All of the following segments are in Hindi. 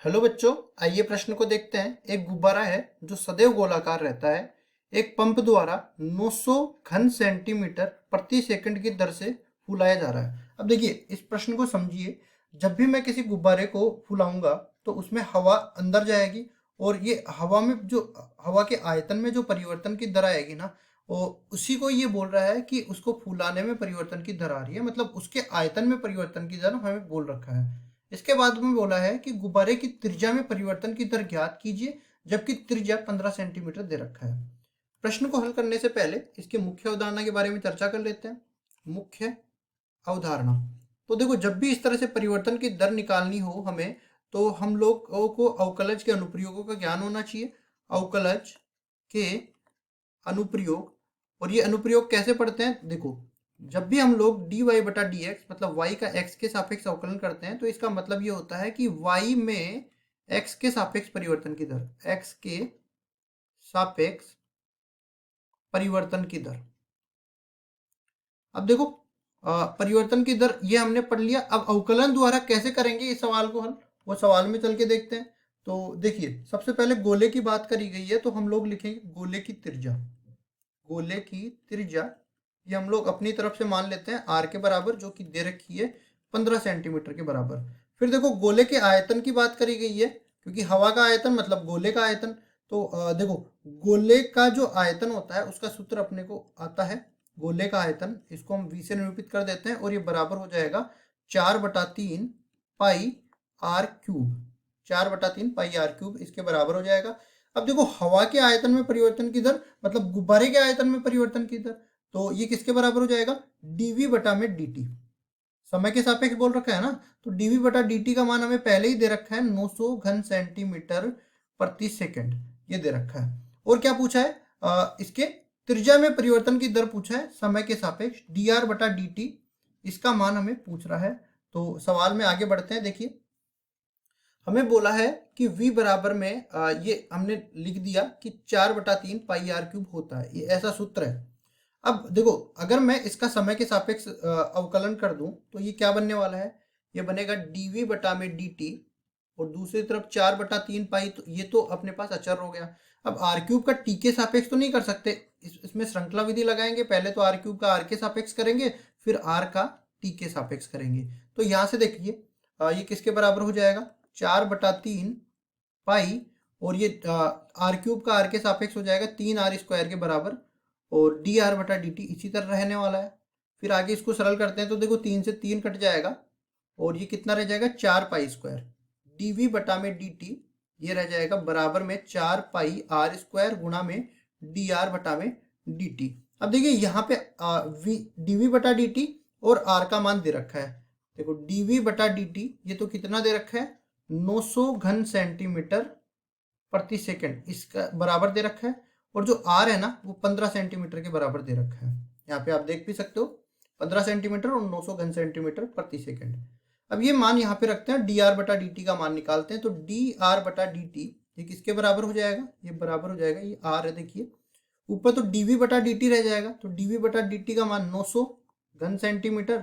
हेलो बच्चों, आइए प्रश्न को देखते हैं। एक गुब्बारा है जो सदैव गोलाकार रहता है। एक पंप द्वारा 900 घन सेंटीमीटर प्रति सेकंड की दर से फुलाया जा रहा है। अब देखिए इस प्रश्न को समझिए। जब भी मैं किसी गुब्बारे को फुलाऊंगा तो उसमें हवा अंदर जाएगी और ये हवा में जो हवा के आयतन में जो परिवर्तन की दर आएगी ना, वो उसी को ये बोल रहा है कि उसको फुलाने में परिवर्तन की दर आ रही है, मतलब उसके आयतन में परिवर्तन की दर हमें बोल रखा है। इसके बाद में बोला है कि गुब्बारे की त्रिज्या में परिवर्तन की दर ज्ञात कीजिए, जबकि त्रिज्या 15 सेंटीमीटर दे रखा है। प्रश्न को हल करने से पहले इसके मुख्य अवधारणा के बारे में चर्चा कर लेते हैं। मुख्य अवधारणा। तो देखो, जब भी इस तरह से परिवर्तन की दर निकालनी हो हमें, तो हम लोगों को अवकलज के अनुप्रयोगों का ज्ञान होना चाहिए। अवकलज के अनुप्रयोग। और ये अनुप्रयोग कैसे पढ़ते हैं, देखो, जब भी हम लोग dy बटा डी एक्स मतलब y का x के सापेक्ष अवकलन करते हैं, तो इसका मतलब ये होता है कि y में x के सापेक्ष परिवर्तन की दर, x के सापेक्ष परिवर्तन की दर। अब देखो, परिवर्तन की दर ये हमने पढ़ लिया। अब अवकलन द्वारा कैसे करेंगे इस सवाल को हल, वो सवाल में चल के देखते हैं। तो देखिए, सबसे पहले गोले की बात करी गई है, तो हम लोग लिखेंगे गोले की त्रिज्या। गोले की त्रिज्या ये हम लोग अपनी तरफ से मान लेते हैं आर के बराबर, जो कि दे रखी है 15 सेंटीमीटर के बराबर। फिर देखो, गोले के आयतन की बात करी गई है, क्योंकि हवा का आयतन मतलब गोले का आयतन। तो देखो, गोले का जो आयतन होता है उसका सूत्र अपने को आता है। गोले का आयतन, इसको हम v से निरूपित कर देते हैं और ये बराबर हो जाएगा 4/3 pi R cube. 4/3 pi R cube इसके बराबर हो जाएगा। अब देखो, हवा के आयतन में परिवर्तन की दर मतलब गुब्बारे के आयतन में परिवर्तन की दर, तो ये किसके बराबर हो जाएगा, dv बटा में dt। समय के सापेक्ष बोल रखा है ना, तो dv बटा dt का मान हमें पहले ही दे रखा है 900 घन सेंटीमीटर प्रति सेकंड, ये दे रखा है। और क्या पूछा है, इसके त्रिज्या में परिवर्तन की दर पूछा है समय के सापेक्ष, dr बटा dt, इसका मान हमें पूछ रहा है। तो सवाल में आगे बढ़ते हैं। देखिए, हमें बोला है कि v बराबर में ये हमने लिख दिया कि 4/3 पाई आर क्यूब होता है, ये ऐसा सूत्र है। अब देखो, अगर मैं इसका समय के सापेक्ष अवकलन कर दूं तो ये क्या बनने वाला है, ये बनेगा dv बटा में dt, और दूसरी तरफ 4/3 पाई, तो ये तो अपने पास अचर हो गया। अब आर क्यूब का टी के सापेक्ष तो नहीं कर सकते, इसमें श्रृंखला विधि लगाएंगे। पहले तो आर क्यूब का आर के सापेक्ष करेंगे, फिर आर का टी के सापेक्ष करेंगे। तो यहाँ से देखिए, ये किसके बराबर हो जाएगा, 4/3 पाई, और ये आर क्यूब का आर के सापेक्ष हो जाएगा 3r² के बराबर, और डी आर बटा डी टी इसी तरह रहने वाला है। फिर आगे इसको सरल करते हैं, तो देखो 3 से 3 कट जाएगा और ये कितना रह जाएगा, 4π²। dv बटा में dt ये रह जाएगा बराबर में 4πr² गुणा में dr बटा में dt। अब देखिए यहाँ पे dv बटा dt और r का मान दे रखा है। देखो, dv बटा dt ये तो कितना दे रखा है, 900 घन सेंटीमीटर प्रति सेकंड, इसका बराबर दे रखा है। और जो आर है ना, वो 15 सेंटीमीटर के बराबर दे रखा है। यहाँ पे आप देख भी सकते हो, 15 सेंटीमीटर और 900 घन सेंटीमीटर प्रति सेकंड। अब ये मान यहाँ पे रखते हैं, डी आर बटा डी टी का मान निकालते हैं। तो डी आर बटा डी टी ये किसके बराबर हो जाएगा, ये बराबर हो जाएगा, ये आर है, देखिए ऊपर तो डीवी बटा डी टी रह जाएगा, तो डीवी बटा डी टी का मान 900 घन सेंटीमीटर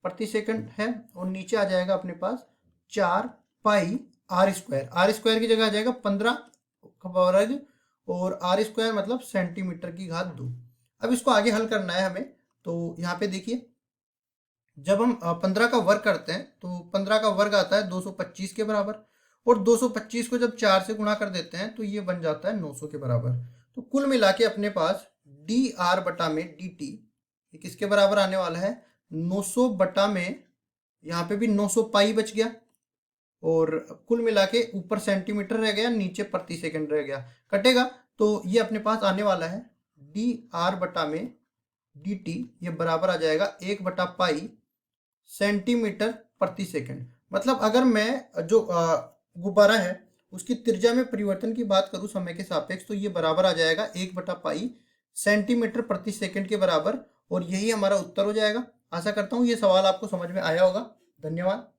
प्रति सेकंड है, और नीचे आ जाएगा अपने पास 4πr²। r² की जगह आ जाएगा 15 वर्ग, और r² मतलब सेंटीमीटर की घात 2। अब इसको आगे हल करना है हमें। तो यहाँ पे देखिए, जब हम 15 का वर्ग करते हैं तो 15 का वर्ग आता है 225 के बराबर, और 225 को जब 4 से गुणा कर देते हैं तो ये बन जाता है 900 के बराबर। तो कुल मिला के अपने पास डी आर बटा में डी टी ये किसके बराबर आने वाला है, 900 बटा में, यहाँ पे भी 900 पाई बच गया, और कुल मिला के ऊपर सेंटीमीटर रह गया, नीचे प्रति सेकंड रह गया, कटेगा। तो ये अपने पास आने वाला है डी आर बटा में डी टी ये बराबर आ जाएगा 1/पाई सेंटीमीटर प्रति सेकंड। मतलब अगर मैं जो गुब्बारा है उसकी त्रिज्या में परिवर्तन की बात करूं समय के सापेक्ष, तो ये बराबर आ जाएगा 1/पाई सेंटीमीटर प्रति सेकंड के बराबर, और यही हमारा उत्तर हो जाएगा। आशा करता हूँ ये सवाल आपको समझ में आया होगा। धन्यवाद।